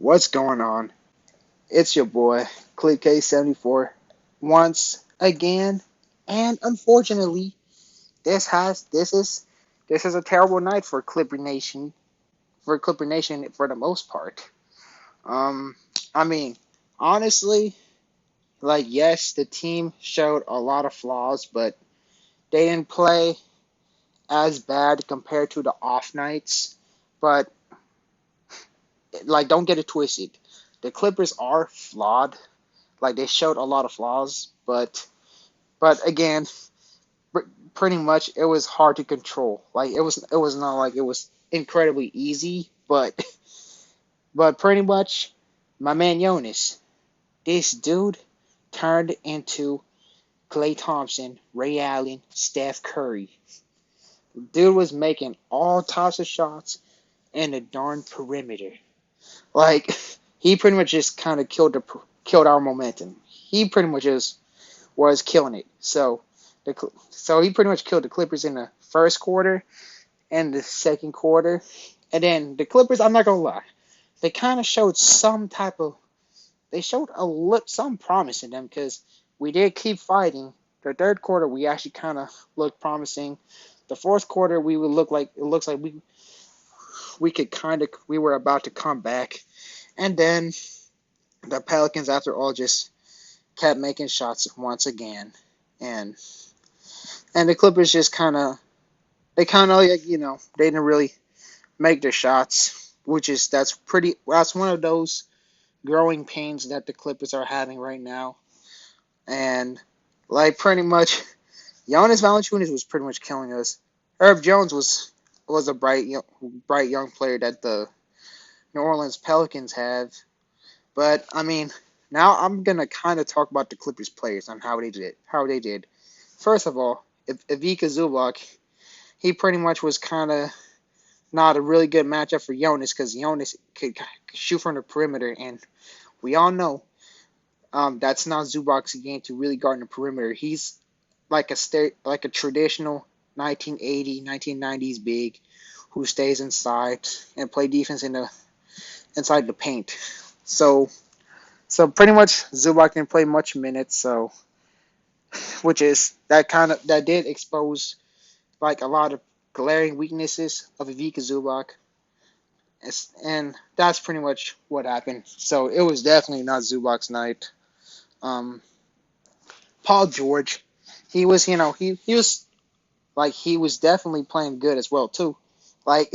What's going on? It's your boy, Click K74, once again, and unfortunately, this is a terrible night for Clipper Nation for the most part. Um, I mean, honestly, yes, the team showed a lot of flaws, but they didn't play as bad compared to the off nights. But don't get it twisted. The Clippers are flawed. They showed a lot of flaws, but again, pretty much it was hard to control. It was not like it was incredibly easy, but pretty much my man Jonas, this dude turned into Klay Thompson, Ray Allen, Steph Curry. Dude was making all types of shots in the darn perimeter. Like he pretty much just kind of killed our momentum. He pretty much just was killing it. So he pretty much killed the Clippers in the first quarter and the second quarter. And then the Clippers, I'm not gonna lie, they kind of showed some promise in them because we did keep fighting. The third quarter, we actually kind of looked promising. The fourth quarter, it looks like we were about to come back. And then the Pelicans, after all, just kept making shots once again. And and the Clippers just they didn't really make their shots, that's one of those growing pains that the Clippers are having right now. And pretty much Jonas Valanciunas was pretty much killing us. Herb Jones was a bright young player that the New Orleans Pelicans have. But I mean, now I'm gonna kind of talk about the Clippers players and how they did. First of all, Ivica Zubac, he pretty much was kind of not a really good matchup for Jonas because Jonas could shoot from the perimeter, and we all know that's not Zubac's game to really guard in the perimeter. He's like a traditional 1980, 1990s big who stays inside and play defense inside the paint. So pretty much Zubac didn't play much minutes, so which is that did expose a lot of glaring weaknesses of Ivica Zubac. And that's pretty much what happened. So it was definitely not Zubac's night. Um, Paul George, he was, he was definitely playing good as well too. Like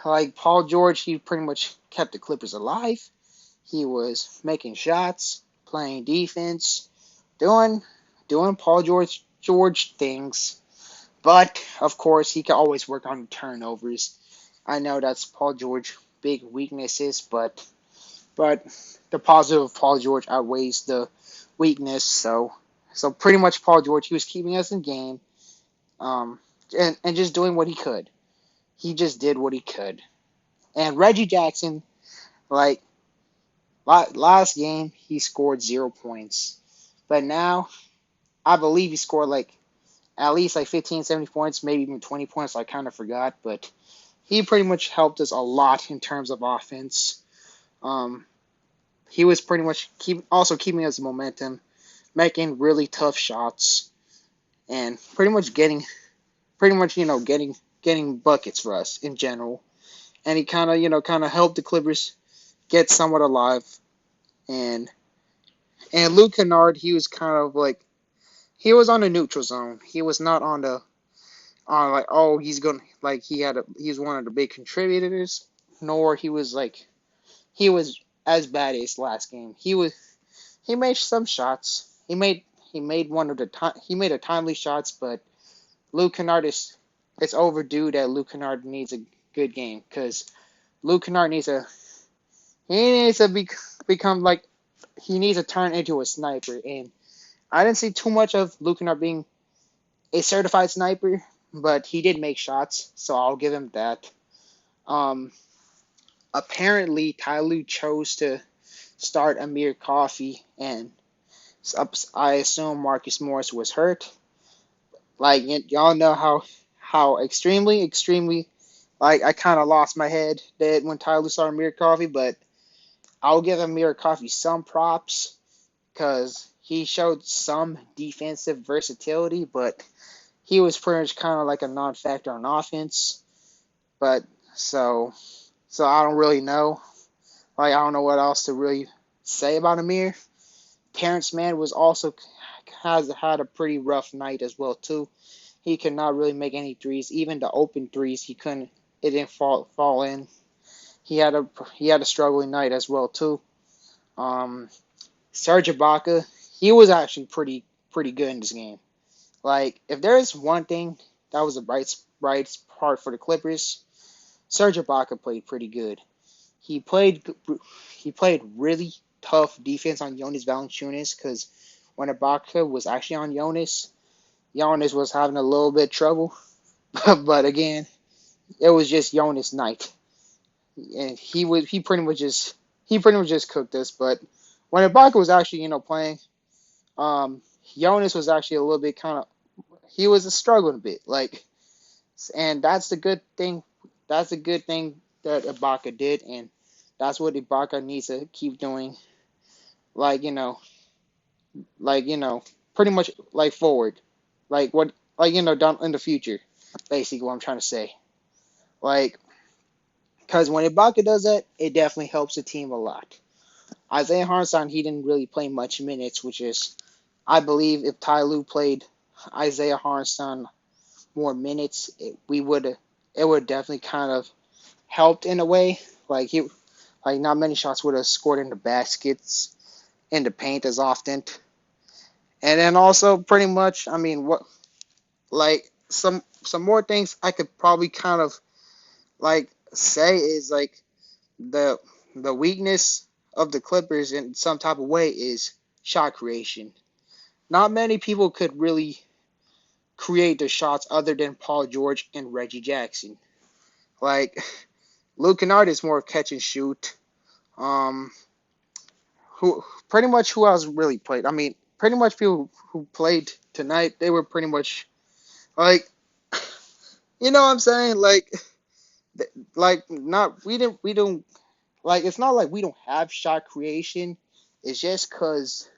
like Paul George, he pretty much kept the Clippers alive. He was making shots, playing defense, doing Paul George things. But of course, he can always work on turnovers. I know that's Paul George big weaknesses, but the positive of Paul George outweighs the weakness. So pretty much Paul George, he was keeping us in game, um, and just doing what he could. He just did what he could. And Reggie Jackson, like last game, he scored 0 points, but now I believe he scored at least 15, 70 points, maybe even 20 points. I kind of forgot, but he pretty much helped us a lot in terms of offense. Um, he was pretty much also keeping us momentum, making really tough shots, and pretty much getting buckets for us in general. And he kind of helped the Clippers get somewhat alive. And Luke Kennard, he was kind of he was on the neutral zone. He was not on he's gonna he's one of the big contributors. Nor he was as bad as last game. He made some shots. He made he made a timely shots, but Luke Kennard it's overdue that Luke Kennard needs a good game because Luke Kennard needs to become he needs to turn into a sniper. And I didn't see too much of Luke Kennard being a certified sniper, but he did make shots, so I'll give him that. Um, Apparently Ty Lue chose to start Amir Coffey, and I assume Marcus Morris was hurt. Y'all know how extremely I kind of lost my head that when Ty Lue started Amir Coffey, but I'll give Amir Coffey some props because he showed some defensive versatility, but he was pretty much kind of like a non-factor on offense. But so so I don't really know. Like I don't know what else to really say about Amir. Terrence Mann was also has had a pretty rough night as well too. He could not really make any threes. Even the open threes, he couldn't. It didn't fall in. He had a struggling night as well too. Um, Serge Ibaka, he was actually pretty good in this game. Like if there is one thing that was a bright part for the Clippers, Serge Ibaka played pretty good. He played he played really tough defense on Jonas Valanciunas because when Ibaka was actually on Jonas was having a little bit of trouble. But again, it was just Jonas' night, and he pretty much just cooked us. But when Ibaka was actually playing, um, Jonas was actually a little bit kind of he was struggling a bit, like, and that's the good thing. That's the good thing that Ibaka did, and that's what Ibaka needs to keep doing. Like pretty much like forward, like what, like down in the future. Basically, what I'm trying to say, like, because when Ibaka does that, it definitely helps the team a lot. Isaiah Hartenstein, he didn't really play much minutes, which is, I believe, if Ty Lue played Isaiah Hartenstein more minutes, it would definitely kind of helped in a way. Like not many shots would have scored in the baskets in the paint as often. And then also pretty much, I mean, what like some more things I could probably kind of like say is like the the weakness of the Clippers in some type of way is shot creation. Not many people could really create the shots other than Paul George and Reggie Jackson. Like Luke Kennard is more catch and shoot. Um, who pretty much who else really played? I mean, pretty much people who played tonight, they were pretty much like, you know what I'm saying? Like not we don't like it's not like we don't have shot creation. It's just cause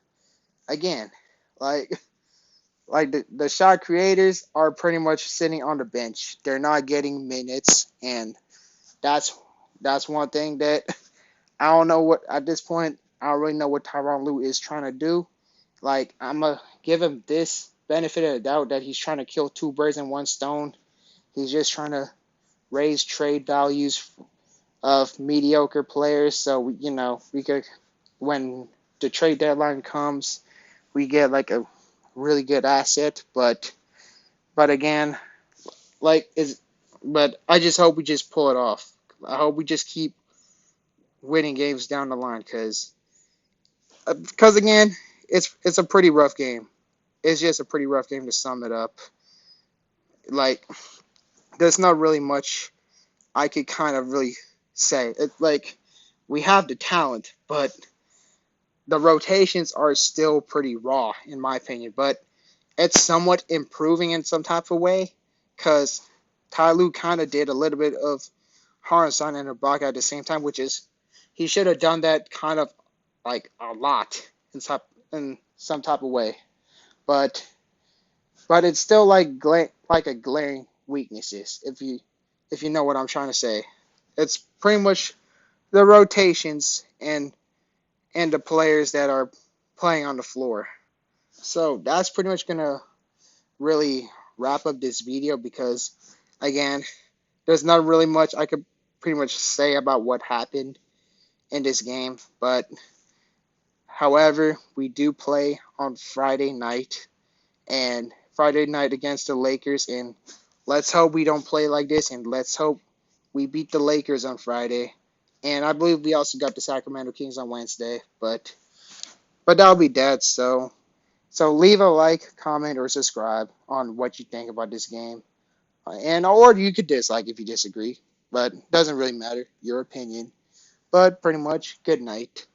again, like the shot creators are pretty much sitting on the bench. They're not getting minutes, and that's that's one thing that I don't know what at this point. I don't really know what Tyronn Lue is trying to do. Like I'm gonna give him this benefit of the doubt that he's trying to kill two birds in one stone. He's just trying to raise trade values of mediocre players, so we could, when the trade deadline comes, we get like a really good asset. But again, like is but I just hope we just pull it off. I hope we just keep winning games down the line because again, it's a pretty rough game. It's just a pretty rough game to sum it up. Like there's not really much I could kind of really say. It's like we have the talent, but the rotations are still pretty raw in my opinion. But it's somewhat improving in some type of way because Ty Lue kind of did a little bit of Hartenstein and Ibaka at the same time, which is he should have done that kind of like a lot in some type of way. But it's still like a glaring weaknesses if you know what I'm trying to say. It's pretty much the rotations and the players that are playing on the floor. So that's pretty much gonna really wrap up this video because again, there's not really much I could pretty much say about what happened in this game. But however, we do play on Friday night and Friday night against the Lakers, and let's hope we don't play like this, and let's hope we beat the Lakers on Friday. And I believe we also got the Sacramento Kings on Wednesday, but that'll be that. So leave a like, comment, or subscribe on what you think about this game, and or you could dislike if you disagree, but doesn't really matter your opinion. But pretty much, good night.